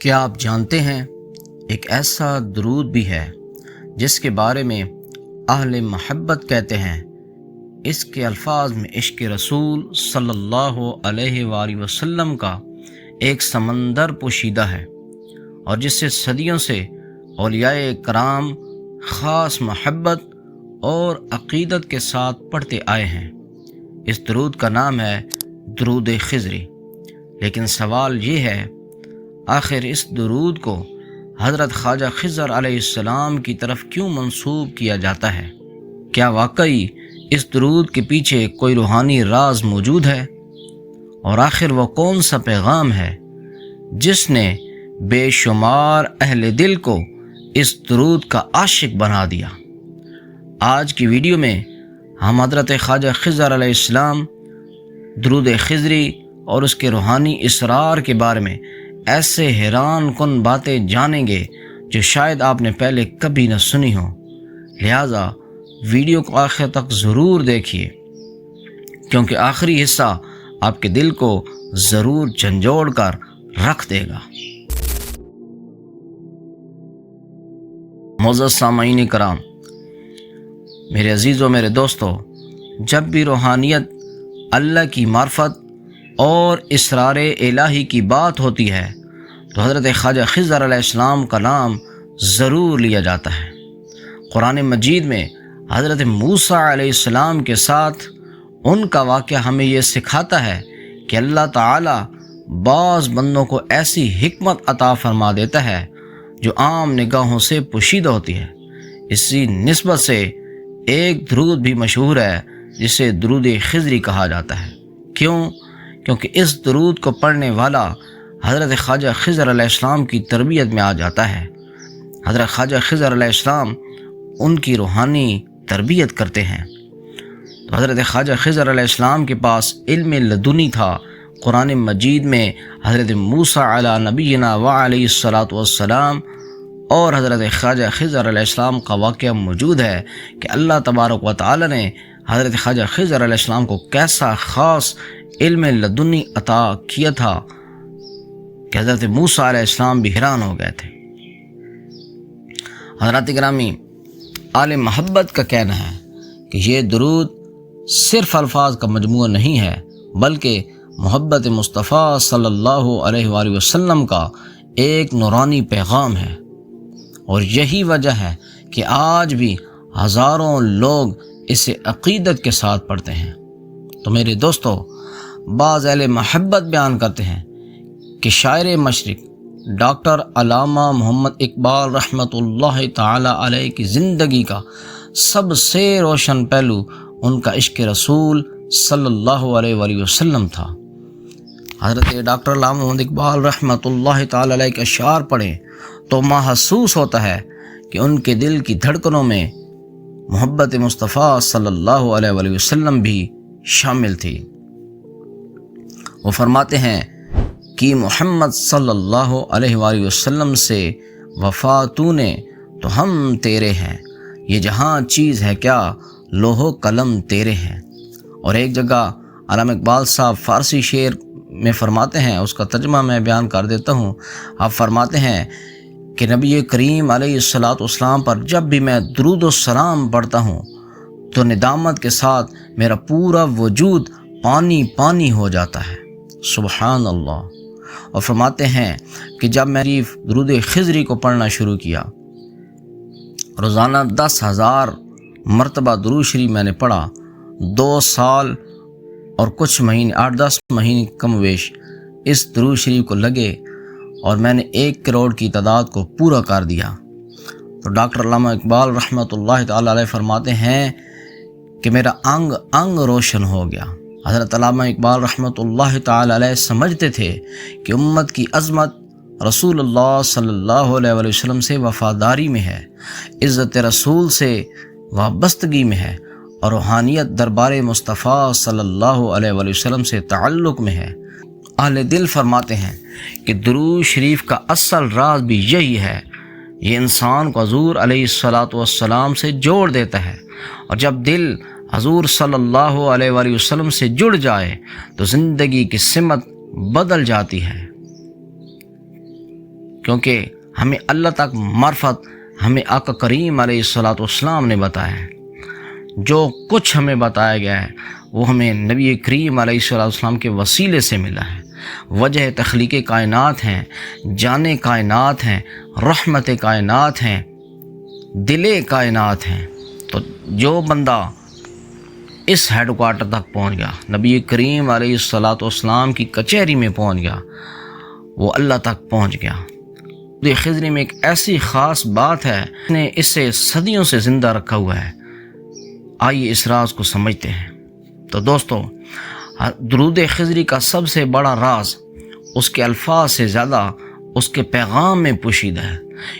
کیا آپ جانتے ہیں ایک ایسا درود بھی ہے جس کے بارے میں اہل محبت کہتے ہیں اس کے الفاظ میں عشق رسول صلی اللہ علیہ وآلہ وسلم کا ایک سمندر پوشیدہ ہے اور جس سے صدیوں سے اولیاء کرام خاص محبت اور عقیدت کے ساتھ پڑھتے آئے ہیں۔ اس درود کا نام ہے درود خضری۔ لیکن سوال یہ ہے، آخر اس درود کو حضرت خواجہ خضر علیہ السلام کی طرف کیوں منسوب کیا جاتا ہے؟ کیا واقعی اس درود کے پیچھے کوئی روحانی راز موجود ہے؟ اور آخر وہ کون سا پیغام ہے جس نے بے شمار اہل دل کو اس درود کا عاشق بنا دیا؟ آج کی ویڈیو میں ہم حضرت خواجہ خضر علیہ السلام، درود خضری اور اس کے روحانی اسرار کے بارے میں ایسے حیران کن باتیں جانیں گے جو شاید آپ نے پہلے کبھی نہ سنی ہوں۔ لہٰذا ویڈیو کو آخر تک ضرور دیکھیے، کیونکہ آخری حصہ آپ کے دل کو ضرور جھنجھوڑ کر رکھ دے گا۔ معزز سامعین کرام، میرے عزیزوں، میرے دوستو، جب بھی روحانیت، اللہ کی معرفت اور اسرار الہی کی بات ہوتی ہے تو حضرت خواجہ خضر علیہ السلام کا نام ضرور لیا جاتا ہے۔ قرآن مجید میں حضرت موسیٰ علیہ السلام کے ساتھ ان کا واقعہ ہمیں یہ سکھاتا ہے کہ اللہ تعالیٰ بعض بندوں کو ایسی حکمت عطا فرما دیتا ہے جو عام نگاہوں سے پوشیدہ ہوتی ہے۔ اسی نسبت سے ایک درود بھی مشہور ہے جسے درود خضری کہا جاتا ہے۔ کیوں؟ کیونکہ اس درود کو پڑھنے والا حضرت خواجہ خضر علیہ السلام کی تربیت میں آ جاتا ہے۔ حضرت خواجہ خضر علیہ السلام ان کی روحانی تربیت کرتے ہیں۔ تو حضرت خواجہ خضر علیہ السلام کے پاس علم لدنی تھا۔ قرآن مجید میں حضرت موسیٰ علی نبینا وعلیہ الصلاۃ والسلام اور حضرت خواجہ خضر علیہ السلام کا واقعہ موجود ہے کہ اللہ تبارک و تعالی نے حضرت خواجہ خضر علیہ السلام کو کیسا خاص علم لدنی عطا کیا تھا کہ حضرت موسیٰ علیہ السلام بھی حیران ہو گئے تھے۔ حضرات گرامی، اہل محبت کا کہنا ہے کہ یہ درود صرف الفاظ کا مجموعہ نہیں ہے، بلکہ محبت مصطفیٰ صلی اللہ علیہ وآلہ وسلم کا ایک نورانی پیغام ہے، اور یہی وجہ ہے کہ آج بھی ہزاروں لوگ اسے عقیدت کے ساتھ پڑھتے ہیں۔ تو میرے دوستو، بعض اہل محبت بیان کرتے ہیں کہ شاعر مشرق ڈاکٹر علامہ محمد اقبال رحمۃ اللہ تعالی علیہ کی زندگی کا سب سے روشن پہلو ان کا عشق رسول صلی اللہ علیہ وآلہ وسلم تھا۔ حضرت ڈاکٹر علامہ محمد اقبال رحمۃ اللہ تعالی علیہ کے اشعار پڑھیں تو محسوس ہوتا ہے کہ ان کے دل کی دھڑکنوں میں محبت مصطفیٰ صلی اللہ علیہ وآلہ وسلم بھی شامل تھی۔ وہ فرماتے ہیں کہ محمد صلی اللہ علیہ وآلہ وسلم سے وفا تو نے تو ہم تیرے ہیں، یہ جہاں چیز ہے کیا لوح و قلم تیرے ہیں۔ اور ایک جگہ علامہ اقبال صاحب فارسی شعر میں فرماتے ہیں، اس کا ترجمہ میں بیان کر دیتا ہوں۔ آپ فرماتے ہیں کہ نبی کریم علیہ الصلاۃ والسلام پر جب بھی میں درود و سلام پڑھتا ہوں تو ندامت کے ساتھ میرا پورا وجود پانی پانی ہو جاتا ہے۔ سبحان اللہ۔ اور فرماتے ہیں کہ جب میں درود خضری کو پڑھنا شروع کیا، روزانہ 10,000 مرتبہ درود شریف میں نے پڑھا۔ 2 سال اور کچھ مہینے، 8-10 مہینے کم و بیش اس درود شریف کو لگے اور میں نے 1 کروڑ کی تعداد کو پورا کر دیا۔ تو ڈاکٹر علامہ اقبال رحمۃ اللہ تعالی علیہ فرماتے ہیں کہ میرا انگ انگ روشن ہو گیا۔ حضرت علامہ اقبال رحمۃ اللہ تعالی علیہ سمجھتے تھے کہ امت کی عظمت رسول اللہ صلی اللہ علیہ وآلہ وسلم سے وفاداری میں ہے، عزت رسول سے وابستگی میں ہے، اور روحانیت دربار مصطفیٰ صلی اللہ علیہ وآلہ وسلم سے تعلق میں ہے۔ اہل دل فرماتے ہیں کہ درود شریف کا اصل راز بھی یہی ہے، یہ انسان کو حضور علیہ الصلاۃ والسلام سے جوڑ دیتا ہے، اور جب دل حضور صلی اللہ علیہ وآلہ وسلم سے جڑ جائے تو زندگی کی سمت بدل جاتی ہے، کیونکہ ہمیں اللہ تک معرفت ہمیں آقا کریم علیہ الصلوۃ والسلام نے بتایا ہے۔ جو کچھ ہمیں بتایا گیا ہے وہ ہمیں نبی کریم علیہ الصلوۃ والسلام کے وسیلے سے ملا ہے۔ وجہ تخلیق کائنات ہیں، جان کائنات ہیں، رحمت کائنات ہیں، دل کائنات ہیں۔ تو جو بندہ اس ہیڈ کوارٹر تک پہنچ گیا، نبی کریم علیہ الصلوۃ والسلام کی کچہری میں پہنچ گیا، وہ اللہ تک پہنچ گیا۔ درود خضری میں ایک ایسی خاص بات ہے نے اسے صدیوں سے زندہ رکھا ہوا ہے۔ آئیے اس راز کو سمجھتے ہیں۔ تو دوستو، درود خضری کا سب سے بڑا راز اس کے الفاظ سے زیادہ اس کے پیغام میں پوشیدہ ہے۔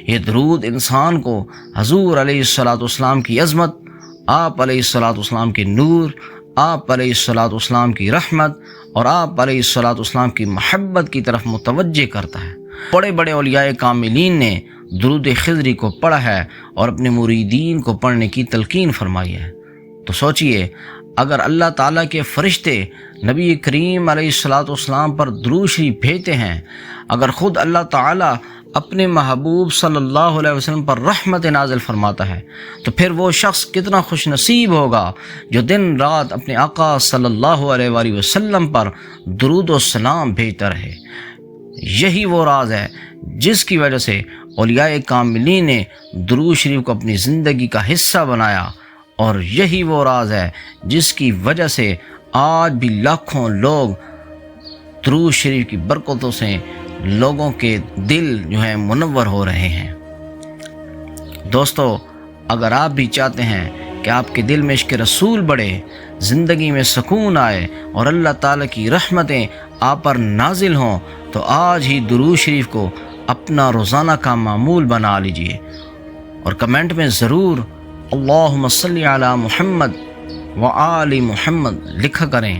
یہ درود انسان کو حضور علیہ الصلوۃ والسلام کی عظمت، آپ علیہ الصلوۃ والسلام کے نور، آپ علیہ الصلوۃ والسلام کی رحمت اور آپ علیہ الصلوۃ والسلام کی محبت کی طرف متوجہ کرتا ہے۔ بڑے بڑے اولیاء کاملین نے درود خضری کو پڑھا ہے اور اپنے مریدین کو پڑھنے کی تلقین فرمائی ہے۔ تو سوچئے، اگر اللہ تعالیٰ کے فرشتے نبی کریم علیہ الصلوۃ والسلام پر درود شریف بھیجتے ہیں، اگر خود اللہ تعالیٰ اپنے محبوب صلی اللہ علیہ وسلم پر رحمت نازل فرماتا ہے، تو پھر وہ شخص کتنا خوش نصیب ہوگا جو دن رات اپنے آقا صلی اللہ علیہ وآلہ وسلم پر درود و سلام بھیجتا رہے۔ یہی وہ راز ہے جس کی وجہ سے اولیاء کاملین نے درود شریف کو اپنی زندگی کا حصہ بنایا، اور یہی وہ راز ہے جس کی وجہ سے آج بھی لاکھوں لوگ درود شریف کی برکتوں سے لوگوں کے دل جو ہیں منور ہو رہے ہیں۔ دوستو، اگر آپ بھی چاہتے ہیں کہ آپ کے دل میں عشق رسول بڑھے، زندگی میں سکون آئے اور اللہ تعالیٰ کی رحمتیں آپ پر نازل ہوں، تو آج ہی درود شریف کو اپنا روزانہ کا معمول بنا لیجئے، اور کمنٹ میں ضرور اللہم صلی علی محمد وآل محمد لکھا کریں۔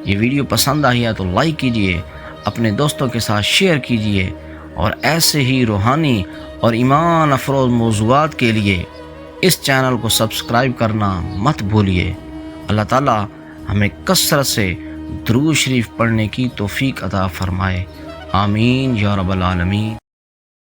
یہ ویڈیو پسند آئی ہے تو لائک کیجئے، اپنے دوستوں کے ساتھ شیئر کیجئے، اور ایسے ہی روحانی اور ایمان افروز موضوعات کے لیے اس چینل کو سبسکرائب کرنا مت بھولیے۔ اللہ تعالیٰ ہمیں کثرت سے درود شریف پڑھنے کی توفیق عطا فرمائے۔ آمین یا رب العالمین۔